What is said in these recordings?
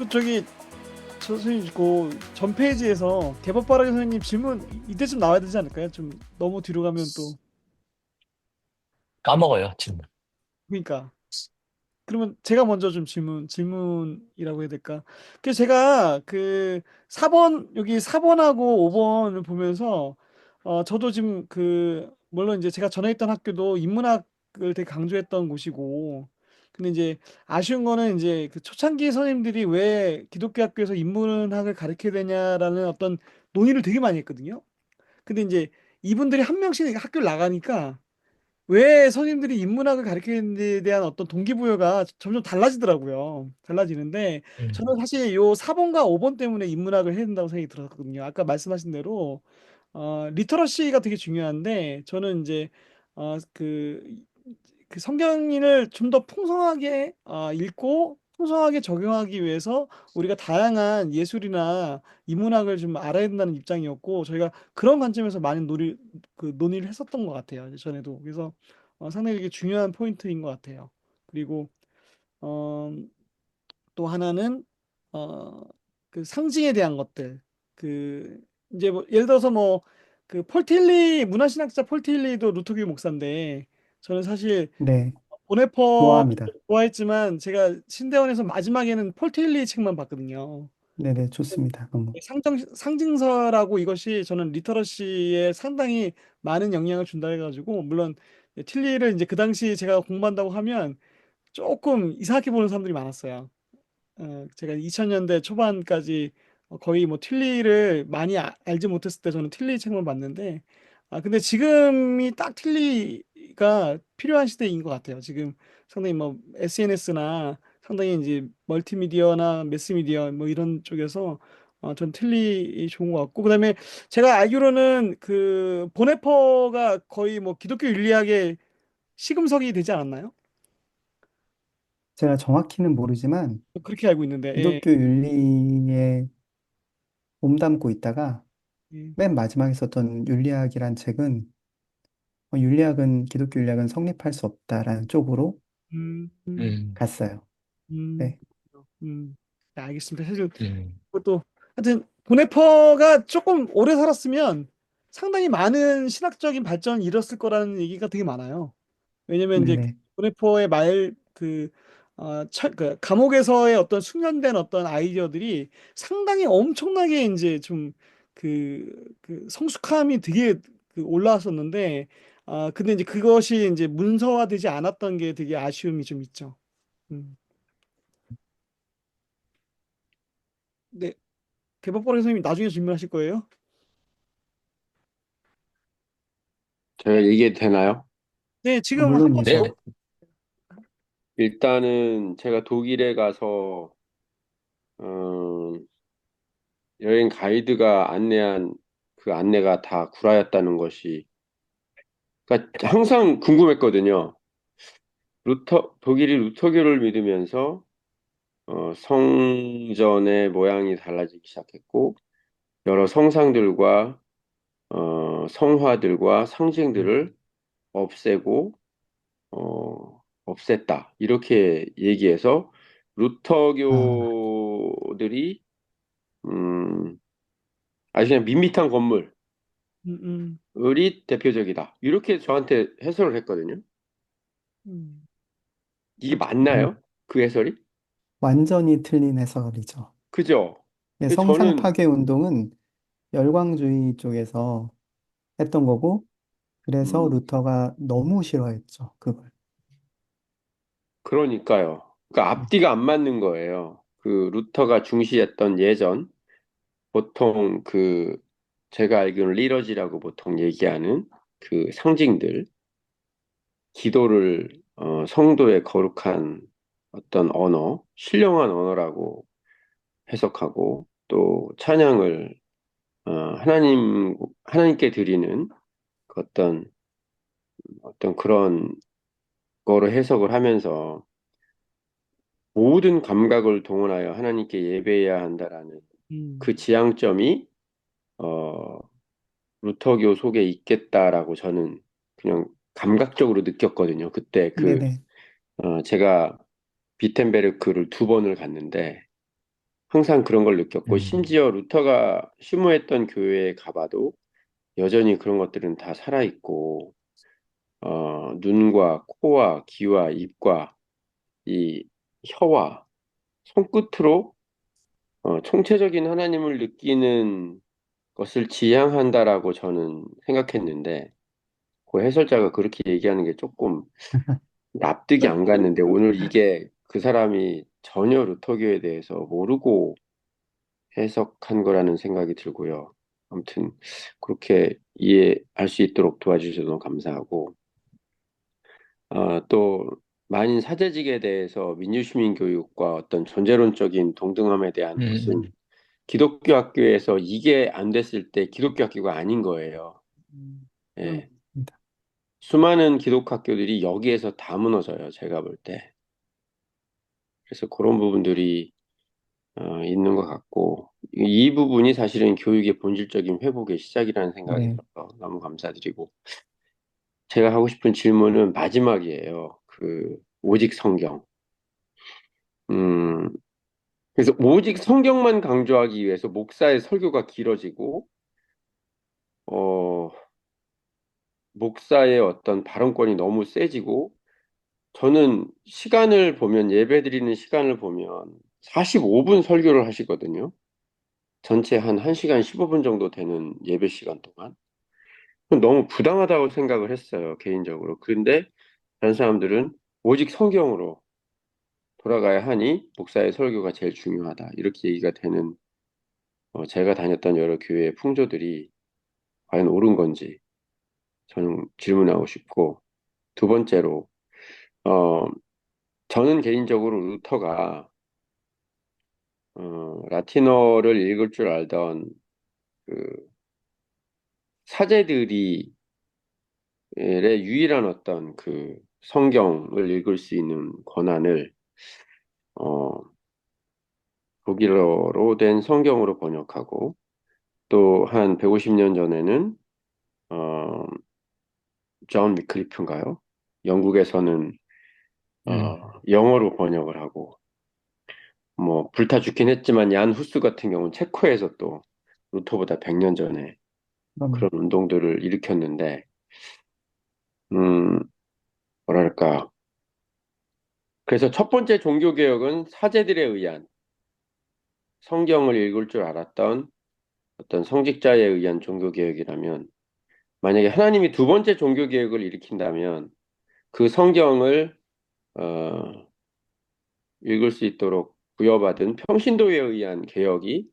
저기 선생님 그 전 페이지에서 개법바라기 선생님 질문 이때쯤 나와야 되지 않을까요? 좀 너무 뒤로 가면 또 까먹어요, 질문. 그러니까 그러면 제가 먼저 좀 질문이라고 해야 될까? 그 제가 그 4번 여기 4번하고 5번을 보면서 저도 지금 그 물론 이제 제가 전에 있던 학교도 인문학을 되게 강조했던 곳이고 근데 이제 아쉬운 거는 이제 그 초창기 선생님들이 왜 기독교 학교에서 인문학을 가르쳐야 되냐라는 어떤 논의를 되게 많이 했거든요. 근데 이제 이분들이 한 명씩 학교를 나가니까 왜 선생님들이 인문학을 가르치는 데 대한 어떤 동기부여가 점점 달라지더라고요. 달라지는데 저는 음, 사실 요 4번과 5번 때문에 인문학을 해야 된다고 생각이 들었거든요. 아까 말씀하신 대로 리터러시가 되게 중요한데 저는 이제 그 성경인을 좀 더 풍성하게 읽고 풍성하게 적용하기 위해서 우리가 다양한 예술이나 인문학을 좀 알아야 된다는 입장이었고 저희가 그런 관점에서 많은 논의를 했었던 것 같아요. 전에도. 그래서 상당히 이게 중요한 포인트인 것 같아요. 그리고 어, 또 하나는 어, 그 상징에 대한 것들. 그 이제 뭐 예를 들어서 뭐 그 폴틸리 문화신학자 폴틸리도 루터교 목사인데 저는 사실 네, 보네퍼 좋아합니다. 좋아했지만 제가 신대원에서 마지막에는 폴테일리 책만 봤거든요. 네네, 좋습니다. 너무. 상징서라고 이것이 저는 리터러시에 상당히 많은 영향을 준다 해가지고 물론 틸리를 이제 그 당시 제가 공부한다고 하면 조금 이상하게 보는 사람들이 많았어요. 제가 2000년대 초반까지 거의 뭐 틸리를 많이 알지 못했을 때 저는 틸리 책만 봤는데 근데 지금이 딱 틸리가 필요한 시대인 것 같아요. 지금 상당히 뭐 SNS나 상당히 이제 멀티미디어나 매스미디어 뭐 이런 쪽에서 전 틸리 좋은 것 같고 그다음에 제가 알기로는 그 보네퍼가 거의 뭐 기독교 윤리학의 시금석이 되지 않았나요? 제가 정확히는 모르지만 그렇게 알고 있는데 예. 기독교 윤리에 몸담고 있다가 예. 맨 마지막에 썼던 윤리학이란 책은 윤리학은 기독교 윤리학은 성립할 수 없다라는 쪽으로 음, 음. 음. 갔어요. 음, 네, 네, 알겠습니다. 사실 음, 그것도 하여튼 보네퍼가 조금 오래 살았으면 상당히 많은 신학적인 발전을 이뤘을 거라는 얘기가 되게 많아요. 왜냐면 이제 네네. 보네퍼의 그 감옥에서의 어떤 숙련된 어떤 아이디어들이 상당히 엄청나게 이제 좀 그 성숙함이 되게 그 올라왔었는데 근데 이제 그것이 이제 문서화되지 않았던 게 되게 아쉬움이 좀 있죠. 음. 네. 개밥버리 선생님이 나중에 질문하실 거예요? 제가 얘기해도 되나요? 네, 지금 한번 물론이죠. 더. 네. 일단은 제가 독일에 가서 어, 여행 가이드가 안내한 그 안내가 다 구라였다는 것이 그러니까 항상 궁금했거든요. 독일이 루터교를 믿으면서 성전의 모양이 달라지기 시작했고 여러 성상들과 성화들과 상징들을 없애고 없앴다. 이렇게 얘기해서 아, 루터교들이 음, 아주 그냥 밋밋한 건물이 음, 음, 대표적이다. 이렇게 저한테 해설을 했거든요. 음. 이게 음, 맞나요? 그 해설이? 완전히 틀린 해설이죠. 그죠? 네, 근데 성상 저는 파괴 운동은 열광주의 쪽에서 했던 거고, 그래서 음, 루터가 너무 싫어했죠, 그걸. 그러니까요. 그러니까 네, 앞뒤가 안 맞는 거예요. 그 루터가 중시했던 예전 보통 그 제가 알기로는 리러지라고 보통 얘기하는 그 상징들 기도를 성도의 거룩한 어떤 언어, 신령한 언어라고 해석하고 또 찬양을 하나님께 드리는 그 어떤 그런 거로 해석을 하면서 모든 감각을 동원하여 하나님께 예배해야 한다라는 음. 그 지향점이 어, 루터교 속에 있겠다라고 저는 그냥 감각적으로 느꼈거든요. 그때 네네. 제가 비텐베르크를 두 번을 갔는데 항상 그런 걸 느꼈고, 음, 심지어 루터가 휴무했던 교회에 가봐도 여전히 그런 것들은 다 살아있고, 눈과 코와 귀와 입과 이 혀와 손끝으로 총체적인 하나님을 느끼는 것을 지향한다라고 저는 생각했는데, 그 해설자가 그렇게 얘기하는 게 조금 납득이 안 갔는데, 오늘 이게 그 사람이 전혀 루터교에 대해서 모르고 해석한 거라는 생각이 들고요. 아무튼 그렇게 이해할 수 있도록 도와주셔서 너무 감사하고, 또 만인 사제직에 대해서 민주시민 교육과 어떤 존재론적인 동등함에 대한 것은 음, 기독교 학교에서 이게 안 됐을 때 기독교 학교가 아닌 거예요. 음, 음, 예. 맞습니다. 수많은 기독교 학교들이 여기에서 다 무너져요. 제가 볼 때. 그래서 그런 부분들이 있는 것 같고, 이 부분이 사실은 교육의 본질적인 회복의 시작이라는 생각이 네. 들어서 너무 감사드리고, 제가 하고 싶은 질문은 마지막이에요. 오직 성경. 음, 그래서 오직 성경만 강조하기 위해서 목사의 설교가 길어지고, 어, 목사의 어떤 발언권이 너무 세지고, 저는 시간을 보면, 예배 드리는 시간을 보면 45분 설교를 하시거든요. 전체 한 1시간 15분 정도 되는 예배 시간 동안. 너무 부당하다고 생각을 했어요, 개인적으로. 그런데 다른 사람들은 오직 성경으로 돌아가야 하니 목사의 설교가 제일 중요하다. 이렇게 얘기가 되는 제가 다녔던 여러 교회의 풍조들이 과연 옳은 건지 저는 질문하고 싶고, 두 번째로 어, 저는 개인적으로 루터가 라틴어를 읽을 줄 알던 그 사제들이 의 유일한 어떤 성경을 읽을 수 있는 권한을 어, 독일어로 된 성경으로 번역하고, 또 한 150년 전에는 어, 존 위클리프인가요? 영국에서는 음, 영어로 번역을 하고, 뭐 불타 죽긴 했지만 얀 후스 같은 경우는 체코에서 또 루터보다 100년 전에 그럼 그런 운동들을 일으켰는데, 음, 뭐랄까. 그래서 첫 번째 종교개혁은 사제들에 의한 성경을 읽을 줄 알았던 어떤 성직자에 의한 종교개혁이라면, 만약에 하나님이 두 번째 종교개혁을 일으킨다면 그 성경을 어, 읽을 수 있도록 부여받은 평신도에 의한 개혁이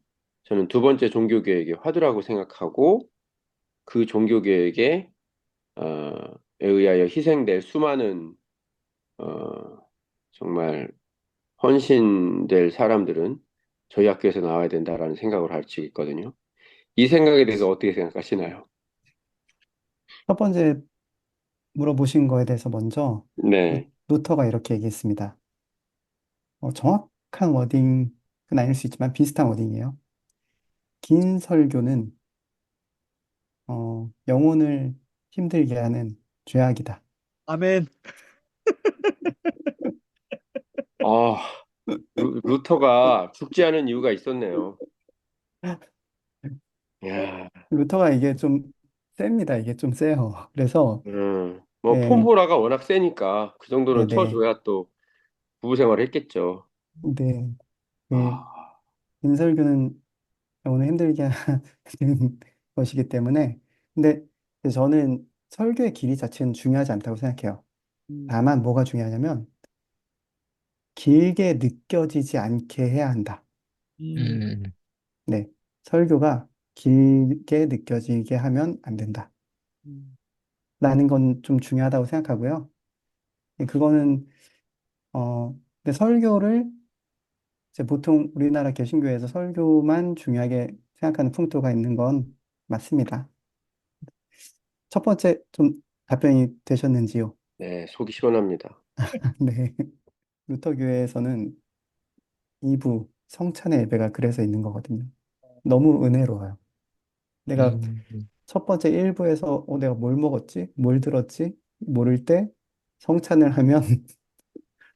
저는 두 번째 종교개혁의 화두라고 생각하고, 그 종교개혁에 에 의하여 희생될 수많은 어, 정말 헌신될 사람들은 저희 학교에서 나와야 된다라는 생각을 가지고 있거든요. 이 생각에 대해서 어떻게 생각하시나요? 첫 번째 물어보신 거에 대해서 먼저 네, 루터가 이렇게 얘기했습니다. 정확한 워딩은 아닐 수 있지만 비슷한 워딩이에요. 긴 설교는 영혼을 힘들게 하는 죄악이다. 아멘. 아, 루터가 죽지 않은 이유가 있었네요. 야, 루터가 이게 좀 셉니다. 이게 좀 세요. 그래서 뭐 예, 폼보라가 워낙 세니까 그 정도는 네네. 쳐줘야 또 부부 생활을 했겠죠. 네. 그 아, 인설교는 영혼을 힘들게 하는 것이기 때문에 근데 저는 설교의 길이 자체는 중요하지 않다고 생각해요. 음, 다만 뭐가 중요하냐면 길게 느껴지지 않게 해야 한다. 음, 음, 네. 설교가 길게 느껴지게 하면 안 된다. 음, 라는 건 좀 중요하다고 생각하고요. 그거는 근데 설교를 이제 보통 우리나라 개신교에서 설교만 중요하게 생각하는 풍토가 있는 건 맞습니다. 첫 번째 좀 답변이 되셨는지요? 네, 속이 시원합니다. 네. 루터교회에서는 2부 성찬의 예배가 그래서 있는 거거든요. 너무 은혜로워요. 내가 음, 첫 번째 1부에서 내가 뭘 먹었지? 뭘 들었지? 모를 때 성찬을 하면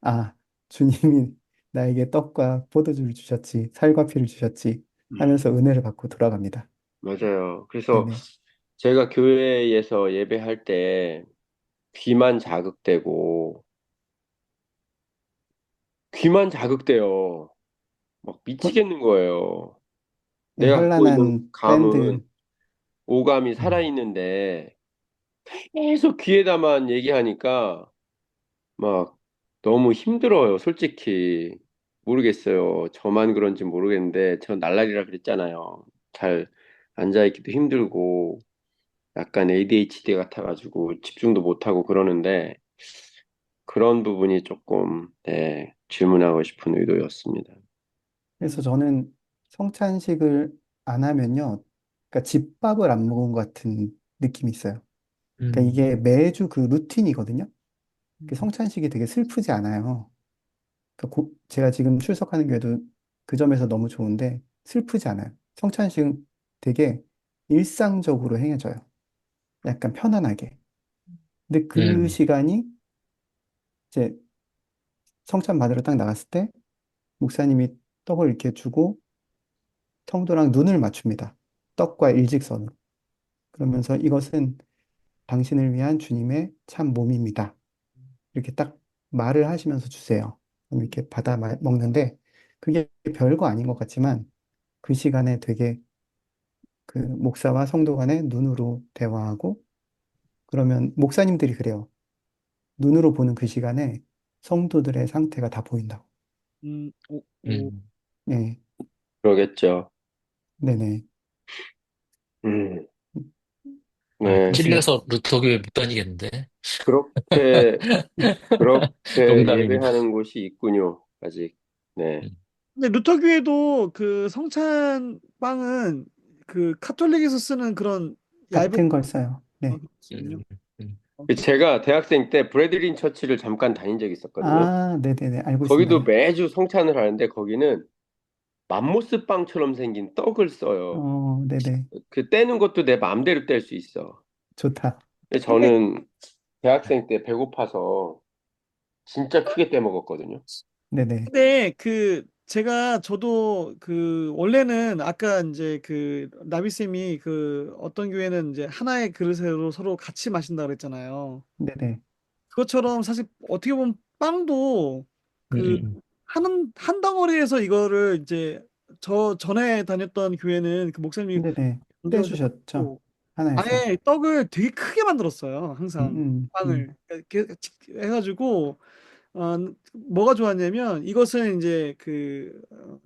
아, 주님이 나에게 떡과 포도주를 주셨지, 살과 피를 주셨지 음, 하면서 은혜를 받고 돌아갑니다. 맞아요. 그래서 네네. 제가 교회에서 예배할 때 귀만 자극되고, 귀만 자극돼요. 막 혼- 미치겠는 거예요. 네, 내가 갖고 있는 현란한 밴드, 감은 오감이 음. 살아있는데 계속 귀에다만 얘기하니까 막 너무 힘들어요, 솔직히. 모르겠어요. 저만 그런지 모르겠는데, 저 날라리라 그랬잖아요. 잘 앉아있기도 힘들고, 약간 ADHD 같아가지고 집중도 못하고 그러는데, 그런 부분이 조금, 네, 질문하고 싶은 의도였습니다. 그래서 음, 저는 성찬식을 안 하면요. 그러니까 집밥을 안 먹은 것 같은 느낌이 있어요. 그러니까 음. 이게 매주 그 루틴이거든요. 그 음, 성찬식이 되게 슬프지 않아요. 그러니까 제가 지금 출석하는 교회도 그 점에서 너무 좋은데 슬프지 않아요. 성찬식은 되게 일상적으로 행해져요. 약간 편안하게. 근데 그 음. 시간이 이제 성찬 받으러 딱 나갔을 때 목사님이 떡을 이렇게 주고 성도랑 눈을 맞춥니다. 떡과 일직선으로. 그러면서 이것은 당신을 위한 주님의 참 몸입니다. 이렇게 딱 말을 하시면서 주세요. 그럼 이렇게 받아 먹는데 그게 별거 아닌 것 같지만 그 시간에 되게 그 목사와 성도 간의 눈으로 대화하고 그러면 목사님들이 그래요. 눈으로 보는 그 시간에 성도들의 상태가 다 보인다고. 오, 오. 음. 네, 그러겠죠. 네네. 음, 아, 네. 그렇게, 찔려서 루터교에 못 다니겠는데. 그렇게, 그렇게 농담입니다. 예배하는 곳이 있군요, 아직. 네. 음. 근데 루터교에도 그 성찬 빵은 그 카톨릭에서 쓰는 그런 얇은 같은 걸 써요. 네. 거거든요. 음. 제가 대학생 때 브래들린 처치를 잠깐 다닌 적이 있었거든요. 아, 네네네. 알고 있습니다. 거기도 네. 매주 성찬을 하는데 거기는 맘모스 빵처럼 생긴 떡을 써요. 네네. 그 떼는 것도 내 마음대로 뗄 수 있어. 좋다. 근데 근데, 저는 대학생 때 배고파서 진짜 크게 떼 먹었거든요. 네네. 근데 그 제가 저도 그 원래는 아까 이제 그 나비쌤이 그 어떤 교회는 이제 하나의 그릇으로 서로 같이 마신다 그랬잖아요. 네네. 그것처럼 사실 어떻게 보면 빵도 음. 그 한 덩어리에서 이거를 이제 저 전에 다녔던 교회는 그 목사님이 네네. 떼주셨죠. 강조하셔가지고 하나에서. 아예 떡을 되게 크게 만들었어요. 항상 음, 음, 음. 빵을 이렇게 해가지고 뭐가 좋았냐면 이것은 이제 그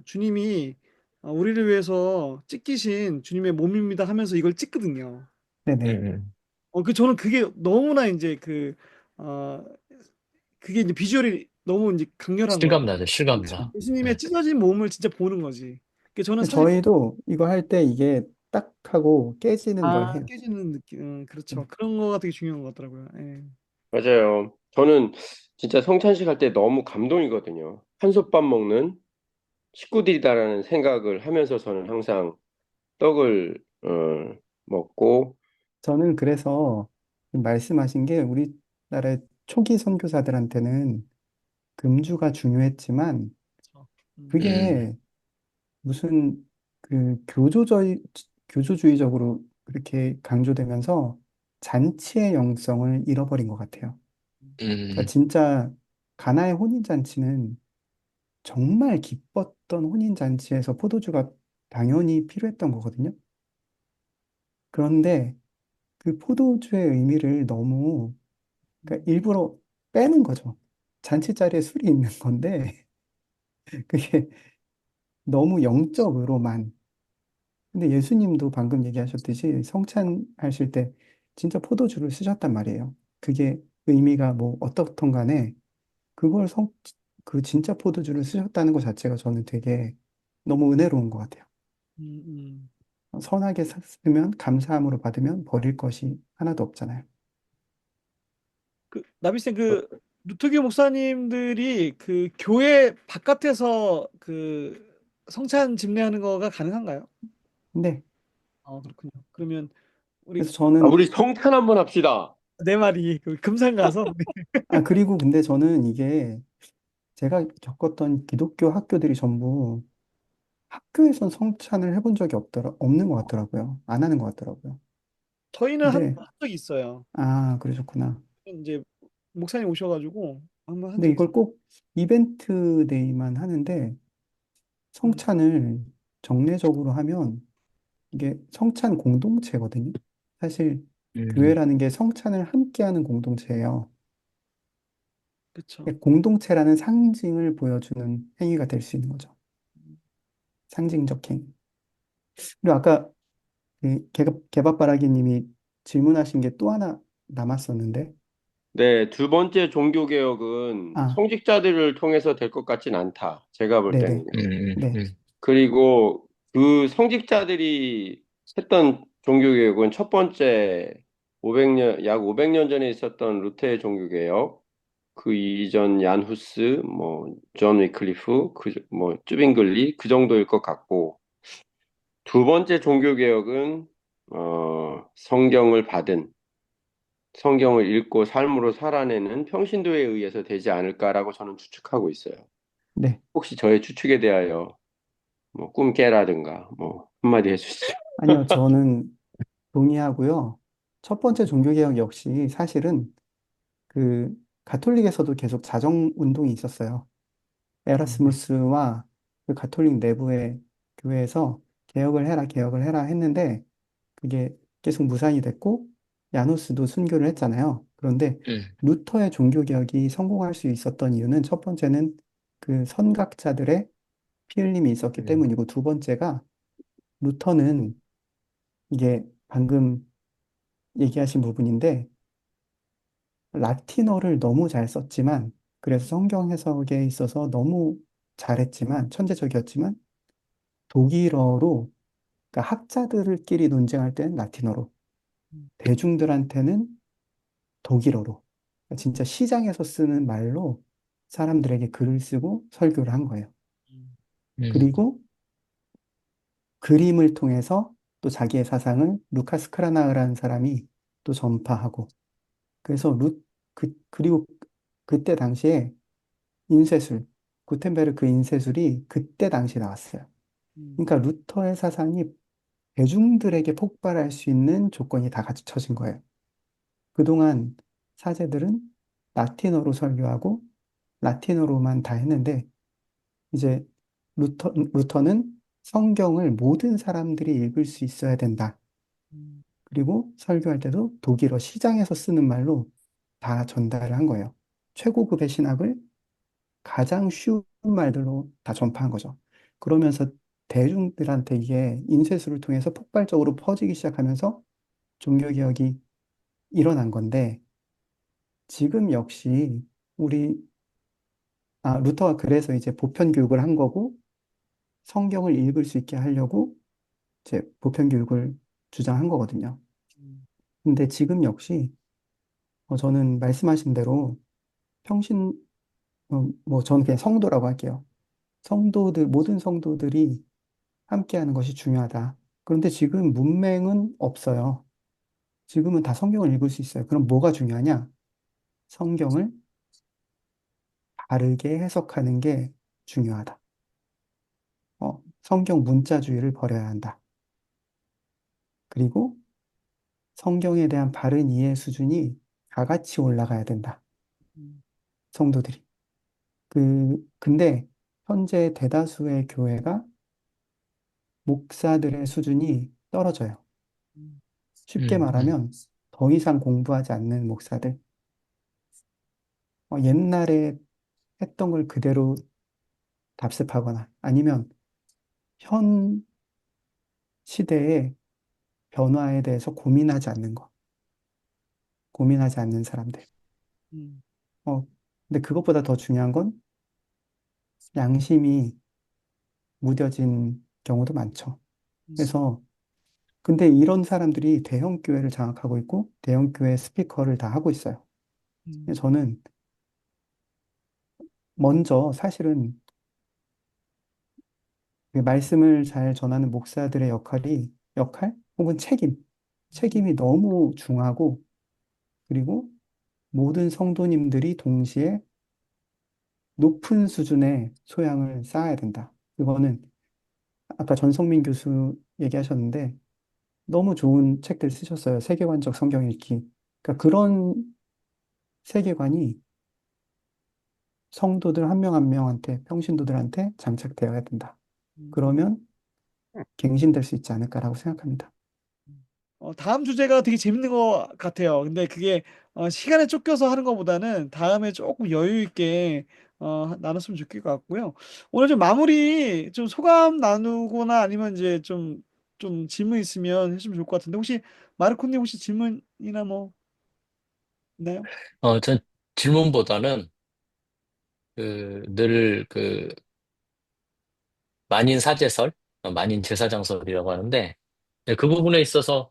주님이 우리를 위해서 찢기신 주님의 몸입니다 하면서 이걸 찍거든요. 네네. 음. 그 저는 그게 너무나 이제 어, 그게 이제 비주얼이 너무 이제 강렬한 거예요. 실감 나죠, 실감 나. 예수님의 네. 찢어진 몸을 진짜 보는 거지. 저는 근데 사실 저희도 이거 할 때 이게 딱 하고 깨지는 걸 해요. 깨지는 느낌, 그렇죠. 네. 그런 거가 되게 중요한 것 같더라고요. 예. 맞아요. 저는 진짜 성찬식 할 때 너무 감동이거든요. 한솥밥 먹는 식구들이다라는 생각을 하면서 저는 항상 떡을 먹고 저는 그래서 말씀하신 게 우리나라의 초기 선교사들한테는 금주가 중요했지만 그렇죠. 음, 음. 그게 무슨 그 교조주의적으로 그렇게 강조되면서 잔치의 영성을 잃어버린 것 같아요. 그러니까 음. 진짜 가나의 혼인잔치는 정말 기뻤던 혼인잔치에서 포도주가 당연히 필요했던 거거든요. 그런데 그 포도주의 의미를 너무 그러니까 일부러 빼는 거죠. 잔치 자리에 술이 있는 건데 그게 너무 영적으로만. 근데 예수님도 방금 얘기하셨듯이 성찬하실 때 진짜 포도주를 쓰셨단 말이에요. 그게 의미가 뭐 어떻든 간에 그걸 그 진짜 포도주를 쓰셨다는 것 자체가 저는 되게 너무 은혜로운 것 같아요. 음, 음. 선하게 쓰면 감사함으로 받으면 버릴 것이 하나도 없잖아요. 나비쌤 루터교 목사님들이 그 교회 바깥에서 그 성찬 집례하는 거가 가능한가요? 근데 그렇군요. 그러면 우리 그래서 저는 우리 성찬 한번 합시다. 네 마리 그 금산 가서 그리고 근데 저는 이게 제가 겪었던 기독교 학교들이 전부 학교에선 성찬을 해본 적이 없는 것 같더라고요. 안 하는 것 같더라고요. 저희는 한 근데, 적이 있어요. 아, 그러셨구나. 이제 목사님 오셔가지고 한번 한 근데 적이 이걸 있어요. 꼭 이벤트 데이만 하는데 음, 성찬을 정례적으로 하면 이게 성찬 공동체거든요. 사실 음, 교회라는 게 성찬을 함께하는 공동체예요. 그쵸. 공동체라는 상징을 보여주는 행위가 될 수 있는 거죠. 상징적 행위. 그리고 아까 그 개밥바라기님이 질문하신 게 또 하나 남았었는데, 네, 두 번째 종교개혁은 아, 성직자들을 통해서 될 것 같진 않다. 제가 볼 네네, 때는요. 네, 그리고 그 성직자들이 했던 종교개혁은 첫 번째 500년, 약 500년 전에 있었던 루터의 종교개혁, 그 이전 얀 후스, 뭐, 존 위클리프, 뭐, 쭈빙글리, 그 정도일 것 같고, 두 번째 종교개혁은, 성경을 읽고 삶으로 살아내는 평신도에 의해서 되지 않을까라고 저는 추측하고 있어요. 네. 혹시 저의 추측에 대하여 뭐 꿈 깨라든가 뭐 한마디 해주시죠. 아니요, 저는 동의하고요. 첫 번째 종교개혁 역시 사실은 그 가톨릭에서도 계속 자정 운동이 있었어요. 에라스무스와 그 가톨릭 내부의 교회에서 개혁을 해라 했는데 그게 계속 무산이 됐고 야누스도 순교를 했잖아요. 그런데 음, 루터의 종교개혁이 성공할 수 있었던 이유는 첫 번째는 그 선각자들의 피 흘림이 있었기 음, 때문이고 두 번째가 루터는 이게 방금 얘기하신 부분인데 라틴어를 너무 잘 썼지만 그래서 성경 해석에 있어서 너무 잘했지만 천재적이었지만 독일어로 그러니까 학자들끼리 논쟁할 때는 라틴어로 대중들한테는 독일어로 그러니까 진짜 시장에서 쓰는 말로 사람들에게 글을 쓰고 설교를 한 거예요. 음, 그리고 그림을 통해서 또 자기의 사상을 루카스 크라나흐라는 사람이 또 전파하고 그래서 그리고 그때 당시에 인쇄술 구텐베르크 인쇄술이 그때 당시에 나왔어요. 그러니까 루터의 사상이 대중들에게 폭발할 수 있는 조건이 다 갖춰진 거예요. 그동안 사제들은 라틴어로 설교하고 라틴어로만 다 했는데 이제 루터는 성경을 모든 사람들이 읽을 수 있어야 된다. 그리고 설교할 때도 독일어 시장에서 쓰는 말로 다 전달을 한 거예요. 최고급의 신학을 가장 쉬운 말들로 다 전파한 거죠. 그러면서 대중들한테 이게 인쇄술을 통해서 폭발적으로 퍼지기 시작하면서 종교개혁이 일어난 건데 지금 역시 우리 루터가 그래서 이제 보편 교육을 한 거고 성경을 읽을 수 있게 하려고 이제 보편 교육을 주장한 거거든요. 근데 지금 역시 저는 말씀하신 대로 평신 뭐 저는 그냥 성도라고 할게요. 모든 성도들이 함께하는 것이 중요하다. 그런데 지금 문맹은 없어요. 지금은 다 성경을 읽을 수 있어요. 그럼 뭐가 중요하냐? 성경을 바르게 해석하는 게 중요하다. 성경 문자주의를 버려야 한다. 그리고 성경에 대한 바른 이해 수준이 다 같이 올라가야 된다. 성도들이. 근데 현재 대다수의 교회가 목사들의 수준이 떨어져요. 쉽게 음, 음, 말하면 더 이상 공부하지 않는 목사들. 옛날에 했던 걸 그대로 답습하거나 아니면 현 시대의 변화에 대해서 고민하지 않는 사람들. 어, 근데 그것보다 더 중요한 건 양심이 무뎌진 경우도 많죠. 그래서 근데 이런 사람들이 대형 교회를 장악하고 있고 대형 교회 스피커를 다 하고 있어요. 근데 저는 먼저 사실은 그 말씀을 잘 전하는 목사들의 역할 혹은 책임이 너무 중하고 그리고 모든 성도님들이 동시에 높은 수준의 소양을 쌓아야 된다. 그거는 아까 전성민 교수 얘기하셨는데 너무 좋은 책들 쓰셨어요. 세계관적 성경 읽기. 그러니까 그런 세계관이 성도들 한 명 한 명한테, 평신도들한테 장착되어야 된다. 그러면 갱신될 수 있지 않을까라고 생각합니다. 다음 주제가 되게 재밌는 것 같아요. 근데 그게 시간에 쫓겨서 하는 것보다는 다음에 조금 여유 있게 나눴으면 좋을 것 같고요. 오늘 좀 마무리 좀 소감 나누거나 아니면 이제 좀 질문 있으면 해주면 좋을 것 같은데 혹시 마르코님 혹시 질문이나 뭐 있나요? 전 질문보다는 늘 만인 사제설, 만인 제사장설이라고 하는데, 네, 그 부분에 있어서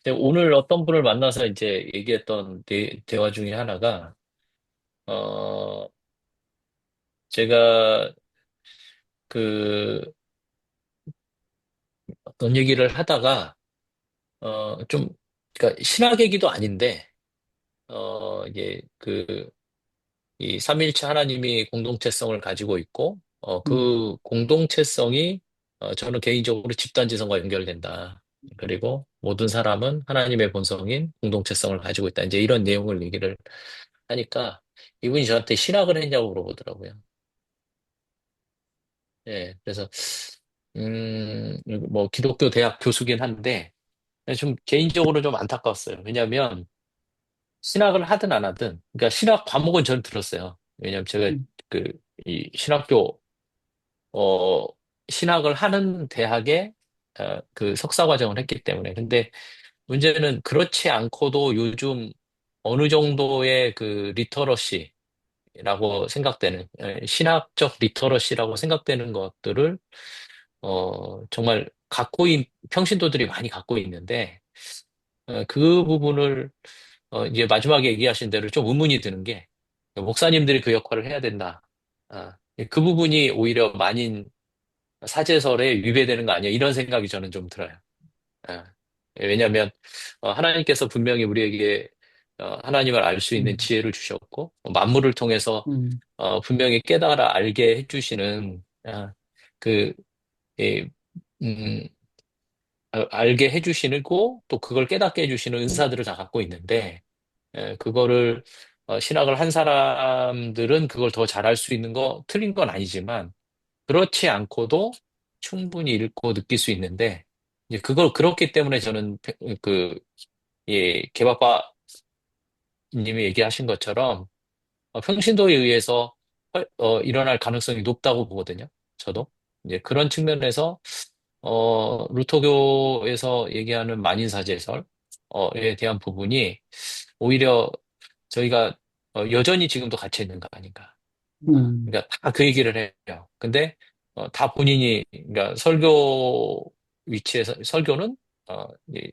네, 오늘 어떤 분을 만나서 이제 얘기했던 대화 중에 하나가, 어, 제가 그 어떤 얘기를 하다가, 좀, 그러니까 신학 얘기도 아닌데, 이게 이 삼위일체 하나님이 공동체성을 가지고 있고, 음, 그 공동체성이 저는 개인적으로 집단지성과 연결된다. 그리고 모든 사람은 하나님의 본성인 공동체성을 가지고 있다. 이제 이런 내용을 얘기를 하니까 이분이 저한테 신학을 했냐고 물어보더라고요. 예, 그래서, 뭐, 기독교 대학 교수긴 한데, 좀 개인적으로 좀 안타까웠어요. 왜냐하면 신학을 하든 안 하든, 그러니까 신학 과목은 저는 들었어요. 왜냐하면 제가 음, 그, 이 신학교 어, 신학을 하는 대학에 그 석사 과정을 했기 때문에. 근데 문제는 그렇지 않고도 요즘 어느 정도의 그 리터러시라고 생각되는, 신학적 리터러시라고 생각되는 것들을, 정말 평신도들이 많이 갖고 있는데, 그 부분을, 이제 마지막에 얘기하신 대로 좀 의문이 드는 게, 목사님들이 그 역할을 해야 된다. 그 부분이 오히려 만인 사제설에 위배되는 거 아니야? 이런 생각이 저는 좀 들어요. 예. 왜냐하면 하나님께서 분명히 우리에게 하나님을 알 수 있는 음, 지혜를 주셨고 만물을 통해서 음, 분명히 깨달아 알게 해주시는 그 예, 음, 알게 해주시고 또 그걸 깨닫게 해주시는 은사들을 다 갖고 있는데 그거를 신학을 한 사람들은 그걸 더 잘할 수 있는 거 틀린 건 아니지만 그렇지 않고도 충분히 읽고 느낄 수 있는데, 이제 그걸 그렇기 때문에 저는 예, 개박바님이 얘기하신 것처럼 평신도에 의해서 일어날 가능성이 높다고 보거든요. 저도. 이제 그런 측면에서, 루터교에서 얘기하는 만인사제설에 대한 부분이 오히려 저희가 여전히 지금도 갇혀 있는 거 아닌가. 음, 그러니까 다 그 얘기를 해요. 근데 다 본인이 그러니까 설교 위치에서 설교는 어, 이-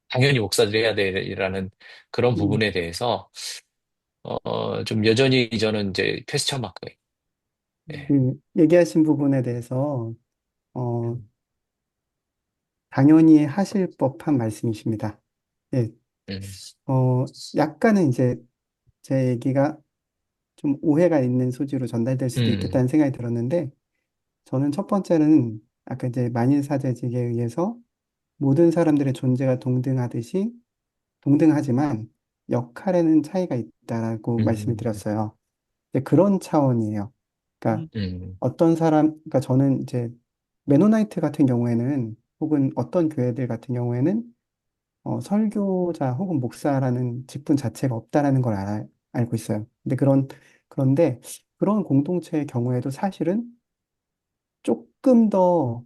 당연히 목사들이 해야 되라는 그런 음. 부분에 대해서 좀 여전히 저는 이제 퀘스천 마크예요. 예. 그 얘기하신 부분에 대해서 어, 음, 당연히 하실 법한 말씀이십니다. 예, 음, 어, 약간은 이제 제 얘기가 좀 오해가 있는 소지로 전달될 수도 음, 있겠다는 생각이 들었는데, 저는 첫 번째는 아까 이제 만인사제직에 의해서 모든 사람들의 존재가 동등하듯이 동등하지만 역할에는 차이가 있다라고 말씀을 음, 드렸어요. 이제 그런 차원이에요. 그러니까 음, 음, 그러니까 저는 이제 메노나이트 같은 경우에는 혹은 어떤 교회들 같은 경우에는 설교자 혹은 목사라는 직분 자체가 없다라는 걸 알고 있어요. 그런데 그런 공동체의 경우에도 사실은 조금 더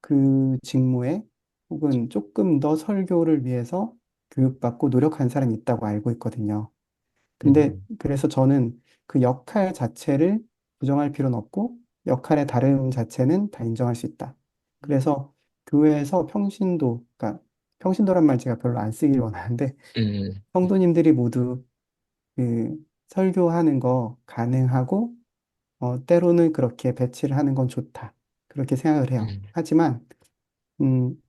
그 직무에 혹은 조금 더 설교를 위해서 교육받고 노력한 사람이 있다고 알고 있거든요. 근데 음, 그래서 저는 그 역할 자체를 부정할 필요는 없고 역할의 다름 자체는 다 인정할 수 있다. 그래서 교회에서 그러니까 평신도란 말 제가 별로 안 쓰길 원하는데 음, 성도님들이 모두 그 설교하는 거 가능하고 때로는 그렇게 배치를 하는 건 좋다. 그렇게 생각을 해요. 음, 하지만 음,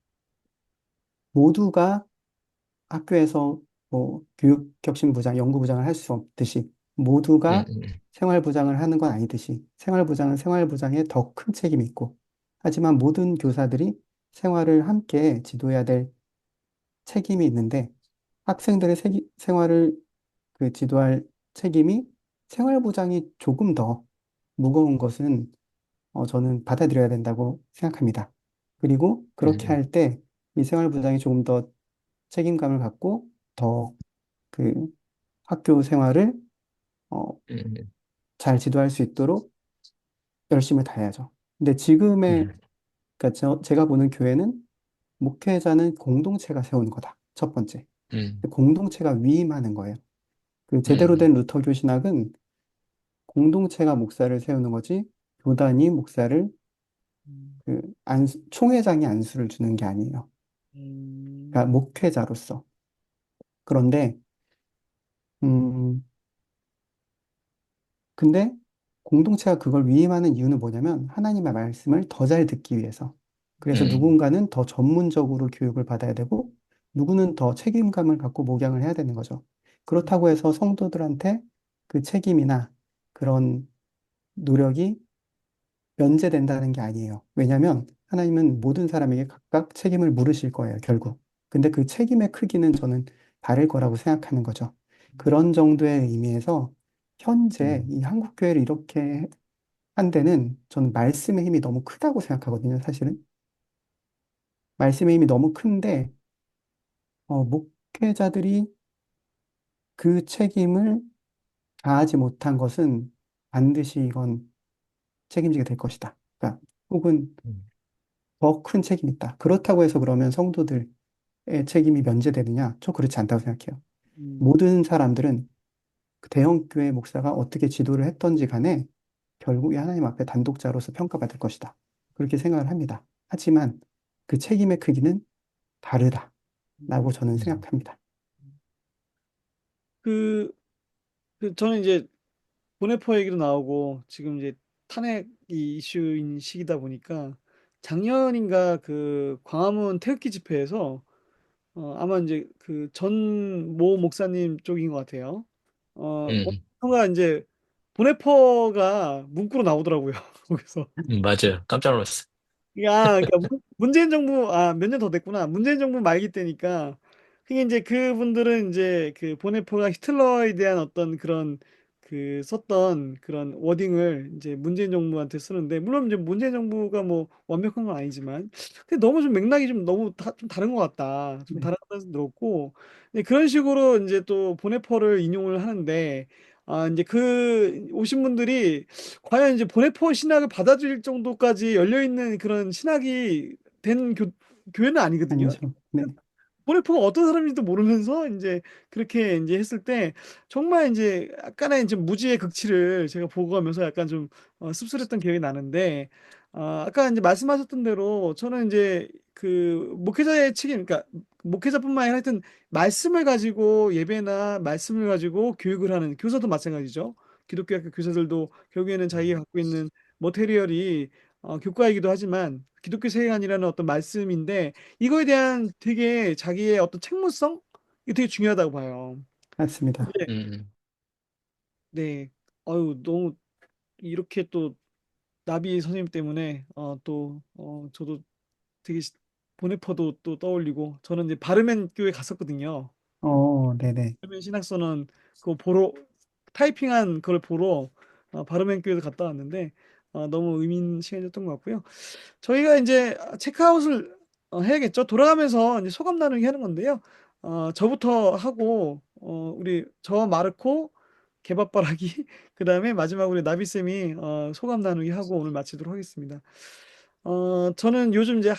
모두가 학교에서 뭐 교육혁신부장, 연구부장을 할 수 없듯이 모두가 음, 생활부장을 하는 건 아니듯이 생활부장은 생활부장의 더 큰 책임이 있고, 하지만 모든 교사들이 생활을 함께 지도해야 될 책임이 있는데, 학생들의 생활을 지도할 책임이 생활부장이 조금 더 무거운 것은 저는 받아들여야 된다고 생각합니다. 그리고 그렇게 음, 할 때 이 생활부장이 조금 더 책임감을 갖고 더 그 학교 생활을 어, 음, 잘 지도할 수 있도록 열심히 다해야죠. 근데 지금의, 음, 그러니까 제가 보는 교회는 목회자는 공동체가 세우는 거다. 첫 번째. 음, 공동체가 위임하는 거예요. 그 제대로 음, 된 루터교 신학은 공동체가 목사를 세우는 거지, 교단이 목사를 음, 총회장이 안수를 주는 게 아니에요. 그러니까 음, 목회자로서. 그런데 음 근데 공동체가 그걸 위임하는 이유는 뭐냐면 하나님의 말씀을 더 잘 듣기 위해서. 그래서 음, 누군가는 더 전문적으로 교육을 받아야 되고 누구는 더 책임감을 갖고 목양을 해야 되는 거죠. 그렇다고 해서 성도들한테 그 책임이나 그런 노력이 면제된다는 게 아니에요. 왜냐하면 하나님은 모든 사람에게 각각 책임을 물으실 거예요, 결국. 근데 그 책임의 크기는 저는 다를 거라고 생각하는 거죠. 그런 정도의 의미에서 현재 음, 이 한국 교회를 이렇게 한 데는 저는 말씀의 힘이 너무 크다고 생각하거든요, 사실은. 말씀의 힘이 너무 큰데, 목회자들이 그 책임을 다하지 못한 것은 반드시 이건 책임지게 될 것이다. 그러니까 혹은 음, 더 큰 책임이 있다. 그렇다고 해서 그러면 성도들의 책임이 면제되느냐? 저 그렇지 않다고 생각해요. 음, 모든 사람들은 그 대형교회 목사가 어떻게 지도를 했던지 간에 결국에 하나님 앞에 단독자로서 평가받을 것이다. 그렇게 생각을 합니다. 하지만 그 책임의 크기는 다르다라고 음. 저는 음, 생각합니다. 그, 저는 이제 보네포 얘기도 나오고 지금 이제 탄핵 이 이슈인 시기다 보니까 작년인가 그 광화문 태극기 집회에서 아마 이제 그 전 모 목사님 쪽인 것 같아요. 음, 뭔가 이제 보네포가 문구로 나오더라고요. 거기서. 맞아요. 깜짝 놀랐어. 그러니까 문재인 정부 몇 년 더 됐구나. 문재인 정부 말기 때니까 그게 이제 그분들은 이제 그 보네포가 히틀러에 대한 어떤 그런 그 썼던 그런 워딩을 이제 문재인 정부한테 쓰는데 물론 이제 문재인 정부가 뭐 완벽한 건 아니지만 근데 너무 좀 맥락이 좀 너무 좀 다른 것 같다. 좀 네, 다르다고 들었고 근데 그런 식으로 이제 또 보네포를 인용을 하는데 이제 그 오신 분들이 과연 이제 보네포 신학을 받아들일 정도까지 열려 있는 그런 신학이 된 교회는 아니거든요. 아니죠. 네, 보네포가 어떤 사람인지도 모르면서 이제 그렇게 이제 했을 때 정말 이제 약간의 이제 무지의 극치를 제가 보고 가면서 약간 좀 씁쓸했던 기억이 나는데 아까 이제 말씀하셨던 대로 저는 이제 그 목회자의 책임, 그러니까 목회자뿐만 아니라 하여튼 말씀을 가지고 예배나 말씀을 가지고 교육을 하는 교사도 마찬가지죠. 기독교 학교 교사들도 결국에는 자기가 갖고 있는 머테리얼이 교과이기도 하지만 기독교 세계관이라는 어떤 말씀인데 이거에 대한 되게 자기의 어떤 책무성? 이게 되게 중요하다고 봐요. 맞습니다. 근데 음, 네. 너무 이렇게 또 나비 선생님 때문에 저도 되게 보네퍼도 또 떠올리고 저는 이제 바르멘 교회 갔었거든요. 네네. 바르멘 신학선언 그거 보러 타이핑한 걸 보러 바르멘 교회도 갔다 왔는데 너무 의미 있는 시간이었던 것 같고요. 저희가 이제 체크아웃을 해야겠죠. 돌아가면서 이제 소감 나누기 하는 건데요. 저부터 하고 우리 저 마르코 개밥바라기 그다음에 마지막으로 나비쌤이 소감 나누기 하고 오늘 마치도록 하겠습니다. 저는 요즘 이제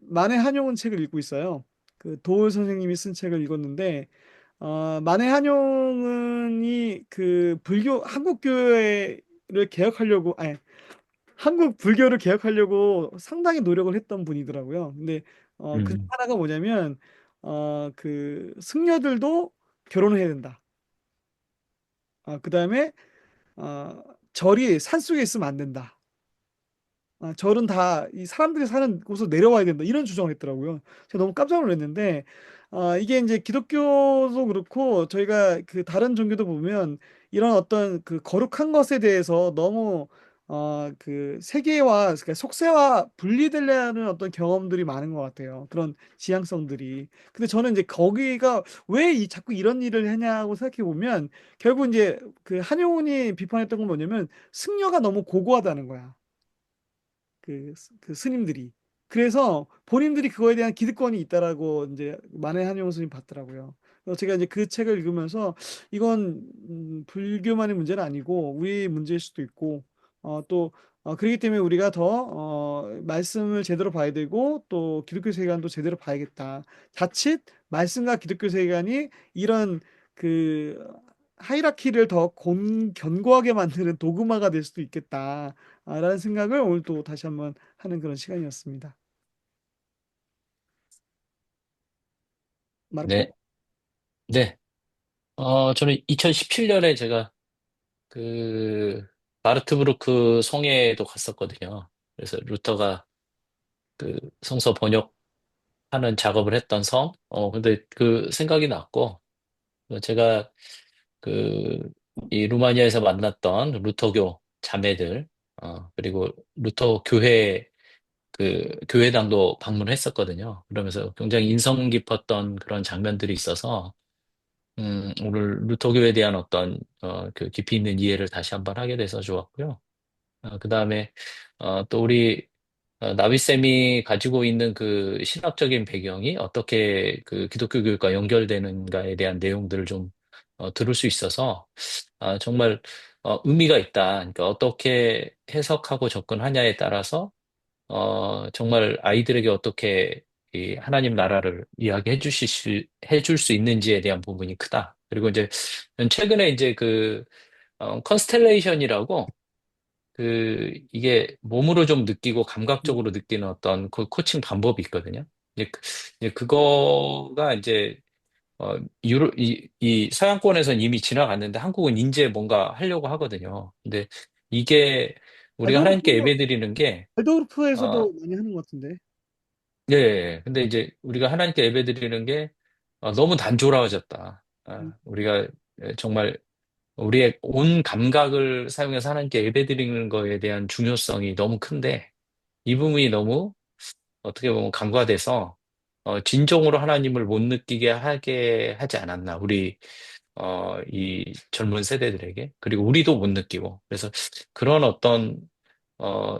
만해 한용운 책을 읽고 있어요. 그 도울 선생님이 쓴 책을 읽었는데 만해 한용운이 그 불교 한국 교회를 개혁하려고 아니 한국 불교를 개혁하려고 상당히 노력을 했던 분이더라고요. 근데 그 음, 하나가 뭐냐면 그 승려들도 결혼을 해야 된다. 그다음에 어, 절이 산속에 있으면 안 된다. 절은 다 이 사람들이 사는 곳으로 내려와야 된다. 이런 주장을 했더라고요. 제가 너무 깜짝 놀랐는데 이게 이제 기독교도 그렇고 저희가 그 다른 종교도 보면 이런 어떤 그 거룩한 것에 대해서 너무 그 세계와 그러니까 속세와 분리되려는 어떤 경험들이 많은 것 같아요. 그런 지향성들이. 근데 저는 이제 거기가 왜 자꾸 이런 일을 했냐고 생각해 보면 결국 이제 그 한용운이 비판했던 건 뭐냐면 승려가 너무 고고하다는 거야. 그 스님들이. 그래서 본인들이 그거에 대한 기득권이 있다라고 이제 만해 한용 스님 봤더라고요. 그래서 제가 이제 그 책을 읽으면서 이건 불교만의 문제는 아니고 우리 문제일 수도 있고 또 그렇기 때문에 우리가 더 말씀을 제대로 봐야 되고 또 기독교 세계관도 제대로 봐야겠다. 자칫 말씀과 기독교 세계관이 이런 그 하이라키를 더 견고하게 만드는 도그마가 될 수도 있겠다. 라는 생각을 오늘 또 다시 한번 하는 그런 시간이었습니다. 마르코? 네, 네. 저는 2017년에 제가 그 바르트부르크 성회에도 갔었거든요. 그래서 루터가 그 성서 번역하는 작업을 했던 섬. 근데 그 생각이 났고, 제가 그 이 루마니아에서 만났던 루터교 자매들, 그리고 루터 교회 그 교회당도 방문했었거든요. 그러면서 굉장히 인상 깊었던 그런 장면들이 있어서 오늘 루터교에 대한 어떤 그 깊이 있는 이해를 다시 한번 하게 돼서 좋았고요. 그다음에 또 우리 나비쌤이 가지고 있는 그 신학적인 배경이 어떻게 그 기독교 교육과 연결되는가에 대한 내용들을 좀 들을 수 있어서 정말 의미가 있다. 그러니까 어떻게 해석하고 접근하냐에 따라서 정말 아이들에게 어떻게 이 하나님 나라를 해줄 수 있는지에 대한 부분이 크다. 그리고 이제 최근에 이제 그 컨스텔레이션이라고 이게 몸으로 좀 느끼고 감각적으로 느끼는 어떤 그 코칭 방법이 있거든요. 이제 그거가 이제 이 서양권에서는 이미 지나갔는데 한국은 이제 뭔가 하려고 하거든요. 근데 이게 우리가 하나님께 발도르프, 예배드리는 게 어, 발도르프에서도 많이 하는 것 같은데. 예, 예. 근데 이제 우리가 하나님께 예배드리는 게 너무 단조로워졌다. 음, 우리가 정말 우리의 온 감각을 사용해서 하나님께 예배드리는 거에 대한 중요성이 너무 큰데 이 부분이 너무 어떻게 보면 간과돼서 진정으로 하나님을 못 느끼게 하게 하지 않았나. 이 젊은 세대들에게. 그리고 우리도 못 느끼고. 그래서 그런 어떤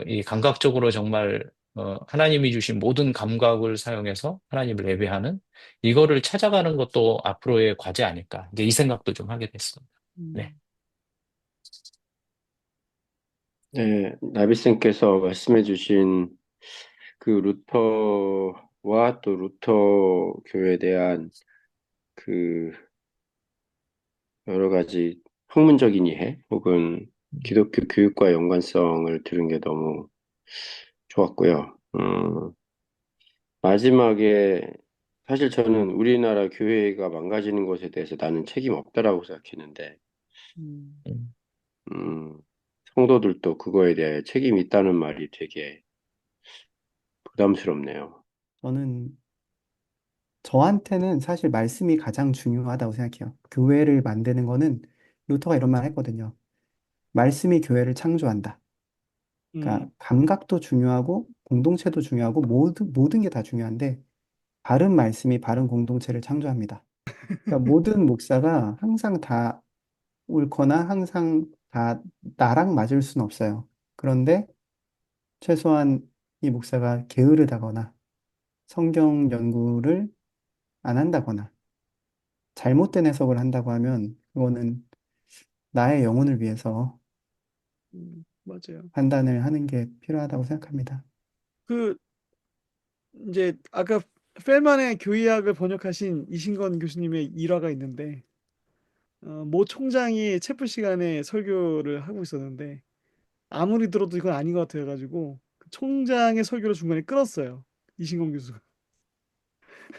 이 감각적으로 정말 하나님이 주신 모든 감각을 사용해서 하나님을 예배하는 이거를 찾아가는 것도 앞으로의 과제 아닐까. 이제 이 생각도 좀 하게 됐습니다. 네. 음, 네, 나비쌤께서 말씀해주신 그 루터와 또 루터 교회에 대한 그 여러 가지 학문적인 이해 혹은 기독교 교육과 연관성을 들은 게 너무 좋았고요. 마지막에 사실 저는 우리나라 교회가 망가지는 것에 대해서 나는 책임 없다라고 생각했는데, 음, 음, 음, 성도들도 그거에 대해 책임이 있다는 말이 되게 부담스럽네요. 저는 저한테는 사실 말씀이 가장 중요하다고 생각해요. 교회를 만드는 거는 루터가 이런 말 했거든요. 말씀이 교회를 창조한다. 음, 그러니까 감각도 중요하고 공동체도 중요하고 모든 게 다 중요한데 바른 말씀이 바른 공동체를 창조합니다. 그러니까 모든 목사가 항상 다 옳거나 항상 다 나랑 맞을 수는 없어요. 그런데 최소한 이 목사가 게으르다거나 성경 연구를 안 한다거나 잘못된 해석을 한다고 하면 그거는 나의 영혼을 위해서 맞아요. 판단을 하는 게 필요하다고 생각합니다. 그 이제 아까 펠만의 교의학을 번역하신 이신건 교수님의 일화가 있는데 모 총장이 체프 시간에 설교를 하고 있었는데 아무리 들어도 이건 아닌 것 같아가지고 그 총장의 설교를 중간에 끊었어요. 이신건 교수가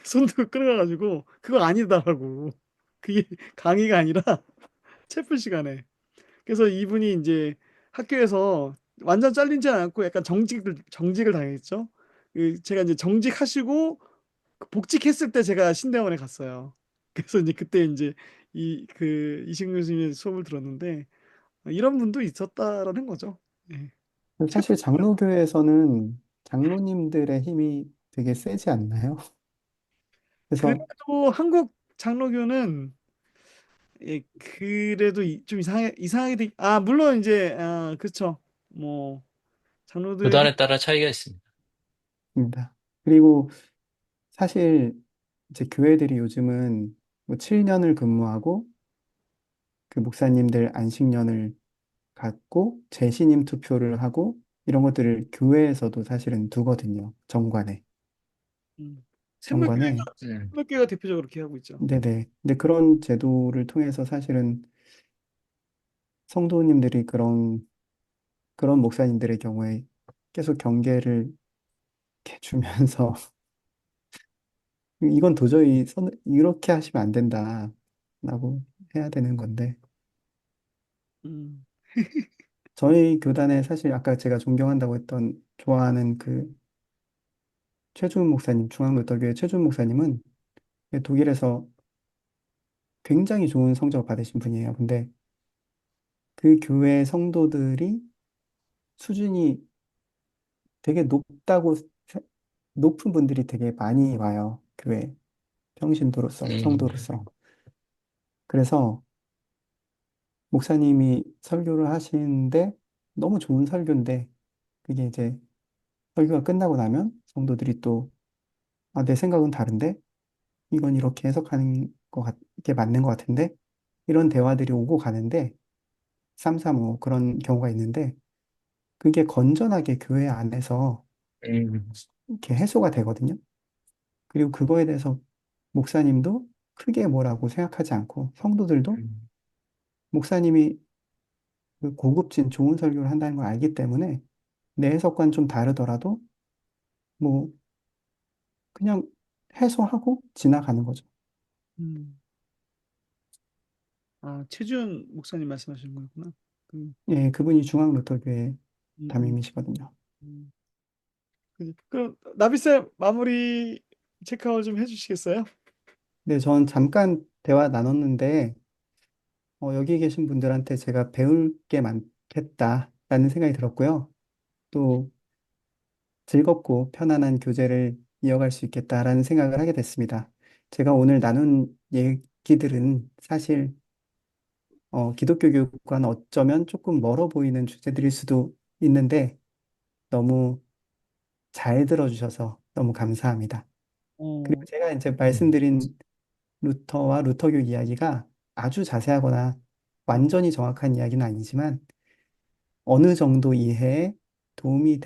손 들고 끊어가지고 그거 아니다라고 그게 강의가 아니라 체프 시간에 그래서 이분이 이제 학교에서 완전 잘리지 않았고 약간 정직을 당했죠. 제가 이제 정직하시고 복직했을 때 제가 신대원에 갔어요. 그래서 이제 그때 이제 이승 교수님의 수업을 들었는데 이런 분도 있었다라는 거죠. 예. 사실 최고. 장로교에서는 장로님들의 힘이 되게 세지 않나요? 그래서 그래도 한국 장로교는 그래도 좀 이상하게 물론 이제 그렇죠. 뭐 장로들이 교단에 따라 차이가 있습니다. 입니다. 그리고 사실 이제 교회들이 요즘은 뭐 7년을 근무하고 그 목사님들 안식년을 갖고 재신임 투표를 하고 이런 것들을 교회에서도 사실은 두거든요. 정관에. 음, 샘물교회가 정관에. 음. 샘물교회가 대표적으로 그렇게 하고 있죠. 네네. 근데 그런 제도를 통해서 사실은 성도님들이 그런 목사님들의 경우에 계속 경계를 이렇게 주면서 이건 도저히 이렇게 하시면 안 된다라고 해야 되는 건데 음, 저희 교단에 사실 아까 제가 존경한다고 했던 좋아하는 그 최준 목사님, 중앙로터교회 최준 목사님은 독일에서 굉장히 좋은 성적을 받으신 분이에요. 근데 그 교회 성도들이 수준이 되게 높은 분들이 되게 많이 와요. 교회 평신도로서, 음. 성도로서. 그래서 목사님이 설교를 하시는데 너무 좋은 설교인데 그게 이제 설교가 끝나고 나면 성도들이 또 내 생각은 다른데 이건 이렇게 해석하는 게 맞는 것 같은데 이런 대화들이 오고 가는데 삼삼오오 그런 경우가 있는데 그게 건전하게 교회 안에서 음. 이렇게 해소가 되거든요. 그리고 그거에 대해서 목사님도 크게 뭐라고 생각하지 않고 성도들도 음. 목사님이 그 고급진 좋은 설교를 한다는 걸 알기 때문에 내 해석과는 좀 다르더라도 뭐 그냥 해소하고 지나가는 거죠. 음. 최준 목사님 말씀하시는 거구나. 그, 예, 그분이 중앙루터교회 음, 음, 담임이시거든요. 음. 그럼 나비쌤 마무리 체크아웃 좀 해주시겠어요? 네, 전 잠깐 대화 나눴는데 여기 계신 분들한테 제가 배울 게 많겠다라는 생각이 들었고요. 또 즐겁고 편안한 교제를 이어갈 수 있겠다라는 생각을 하게 됐습니다. 제가 오늘 나눈 얘기들은 사실 기독교 교육과는 어쩌면 조금 멀어 보이는 주제들일 수도 있는데 너무 잘 들어주셔서 너무 감사합니다. 그리고 어, 제가 이제 음. 말씀드린 루터와 루터교 이야기가 아주 자세하거나 완전히 정확한 이야기는 아니지만 어느 정도 이해에 도움이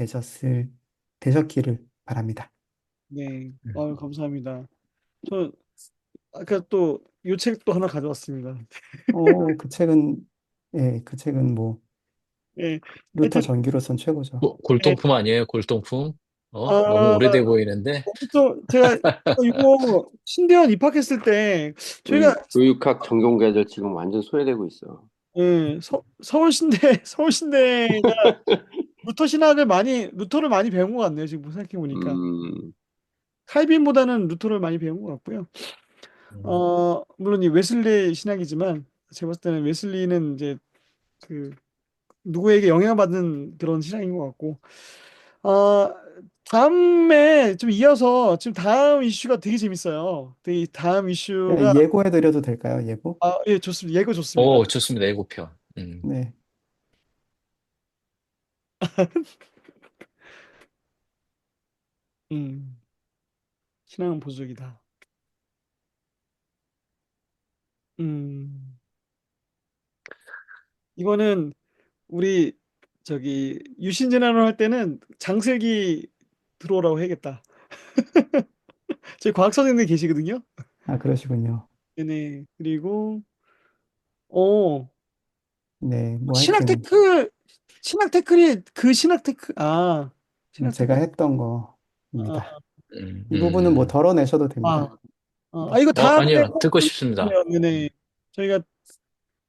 되셨기를 바랍니다. 네. 감사합니다. 저 아까 또 요 책도 하나 가져왔습니다. 그 책은, 예, 그 책은 뭐, 예. 루터 하여튼 전기로선 최고죠. 골동품 예. 아니에요? 골동품? 너무 아, 오래돼 보이는데? 또 제가 이거 신대원 입학했을 때 저희가 교육학 전공자들 지금 완전 소외되고 있어. 서울신대 서울신대가 루터를 많이 배운 것 같네요. 지금 생각해 보니까 음, 칼빈보다는 루터를 많이 배운 것 같고요. 음. 물론 이 웨슬리 신학이지만 제가 봤을 때는 웨슬리는 이제 그 누구에게 영향받은 그런 신학인 것 같고 어, 다음에 좀 이어서 지금 다음 이슈가 되게 재밌어요. 되게 다음 이슈가 예고해드려도 될까요? 예고? 예, 좋습니다. 예고 좋습니다. 좋습니다. 예고편. 네. 음, 신앙은 보수적이다. 음, 이거는 우리 저기 유신진환을 할 때는 장슬기 들어오라고 해야겠다. 저희 과학 선생님들 계시거든요. 아, 그러시군요. 네네. 그리고 어 네, 뭐 신학 하여튼, 태클 신학 태클이 그 신학 태클 신학 제가 태클 했던 아, 거입니다. 음. 이 부분은 뭐 음. 덜어내셔도 아, 됩니다. 이거 다음에 아니요. 꼭 듣고 좀 싶습니다. 해주세요. 네네. 저희가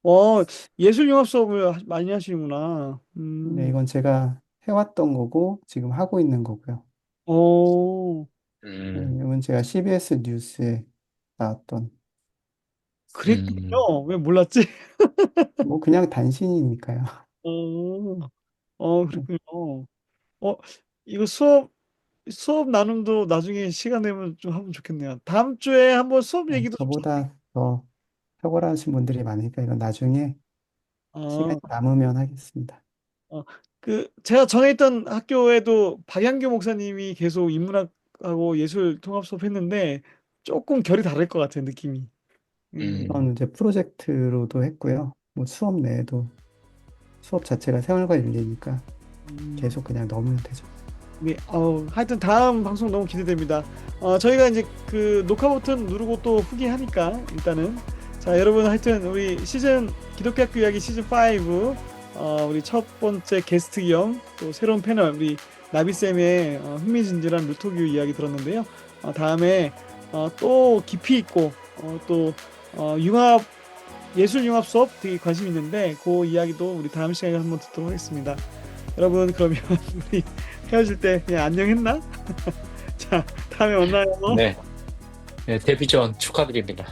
어 예술 융합 수업을 많이 하시는구나. 네, 이건 제가 해왔던 거고, 지금 하고 있는 거고요. 오, 네, 음. 이건 제가 CBS 뉴스에 나왔던, 그랬군요. 왜 몰랐지? 뭐 그냥 단신이니까요. 어, 네. 그랬군요. 어, 이거 수업 나눔도 나중에 시간 되면 좀 하면 좋겠네요. 다음 주에 한번 수업 얘기도 좀. 저보다 더 탁월하신 분들이 많으니까 이건 나중에 어, 시간이 남으면 하겠습니다. 제가 전에 있던 학교에도 박양규 목사님이 계속 인문학하고 예술 통합 수업 했는데 조금 결이 다를 것 같아요, 느낌이. 음, 저는 이제 프로젝트로도 했고요. 뭐 수업 내에도 수업 자체가 생활과 윤리니까 음. 계속 그냥 넣으면 되죠. 네, 하여튼 다음 방송 너무 기대됩니다. 저희가 이제 그 녹화 버튼 누르고 또 후기 하니까 일단은 자 여러분 하여튼 우리 기독교 학교 이야기 시즌 5 우리 첫 번째 게스트 겸 또 새로운 패널 우리 나비쌤의 흥미진진한 루터교 이야기 들었는데요. 다음에 또 깊이 있고 또 융합 예술 융합 수업 되게 관심 있는데 그 이야기도 우리 다음 시간에 한번 듣도록 하겠습니다. 여러분 그러면 우리 헤어질 때 그냥 안녕했나? 자, 다음에 만나요. 네. 네, 데뷔 전 축하드립니다.